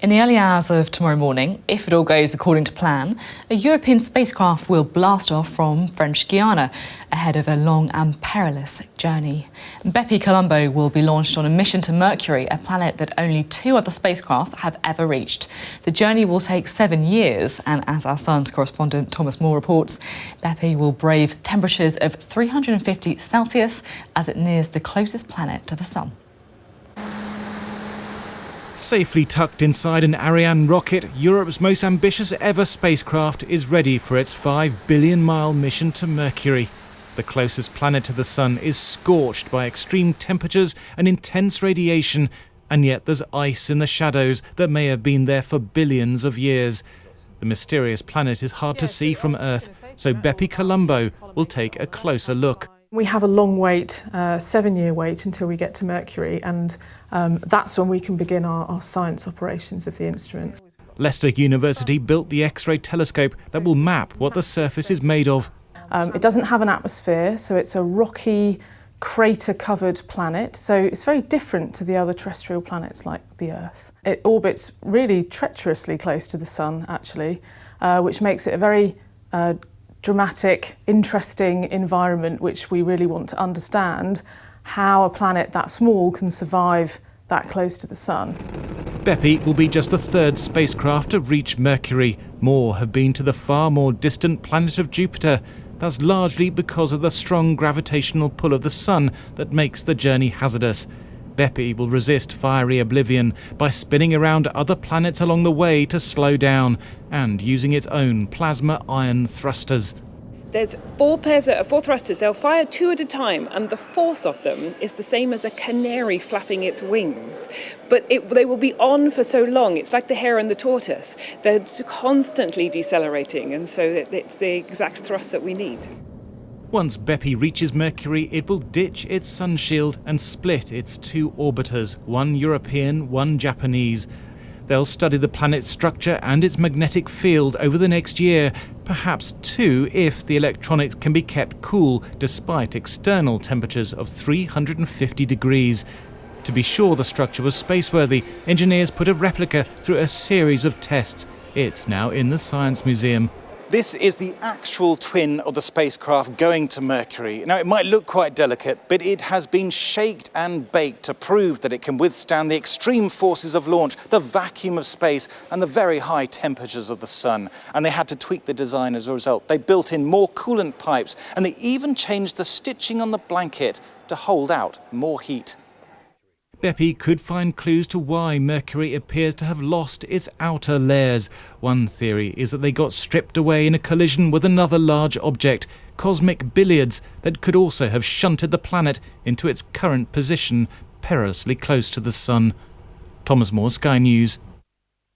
In the early hours of tomorrow morning, if it all goes according to plan, a European spacecraft will blast off from French Guiana ahead of a long and perilous journey. BepiColombo will be launched on a mission to Mercury, a planet that only 2 other spacecraft have ever reached. The journey will take 7 years, and as our Science correspondent Thomas Moore reports, Bepi will brave temperatures of 350 Celsius as it nears the closest planet to the Sun. Safely tucked inside an Ariane rocket, Europe's most ambitious ever spacecraft is ready for its 5 billion-mile mission to Mercury. The closest planet to the Sun is scorched by extreme temperatures and intense radiation, and yet there's ice in the shadows that may have been there for billions of years. The mysterious planet is hard to see from Earth, so BepiColombo will take a closer look. We have a long wait, 7-year wait until we get to Mercury, and that's when we can begin our science operations of the instrument. Leicester University built the X-ray telescope that will map what the surface is made of. It doesn't have an atmosphere, so it's a rocky, crater-covered planet, so it's very different to the other terrestrial planets like the Earth. It orbits really treacherously close to the Sun, actually, which makes it a very dramatic, interesting environment which we really want to understand how a planet that small can survive that close to the Sun. Bepi will be just the 3rd spacecraft to reach Mercury. More have been to the far more distant planet of Jupiter. That's largely because of the strong gravitational pull of the Sun that makes the journey hazardous. Bepi will resist fiery oblivion by spinning around other planets along the way to slow down and using its own plasma ion thrusters. There's 4 thrusters. They'll fire 2 at a time, and the force of them is the same as a canary flapping its wings. But they will be on for so long. It's like the hare and the tortoise. They're constantly decelerating, and so it's the exact thrust that we need. Once Bepi reaches Mercury, it will ditch its sun shield and split its 2 orbiters, one European, one Japanese. They'll study the planet's structure and its magnetic field over the next year, perhaps 2 if the electronics can be kept cool despite external temperatures of 350 degrees. To be sure the structure was spaceworthy, engineers put a replica through a series of tests. It's now in the Science Museum. This is the actual twin of the spacecraft going to Mercury. Now, it might look quite delicate, but it has been shaped and baked to prove that it can withstand the extreme forces of launch, the vacuum of space, and the very high temperatures of the Sun. And they had to tweak the design as a result. They built in more coolant pipes, and they even changed the stitching on the blanket to hold out more heat. Bepi could find clues to why Mercury appears to have lost its outer layers. One theory is that they got stripped away in a collision with another large object, cosmic billiards, that could also have shunted the planet into its current position, perilously close to the Sun. Thomas Moore, Sky News.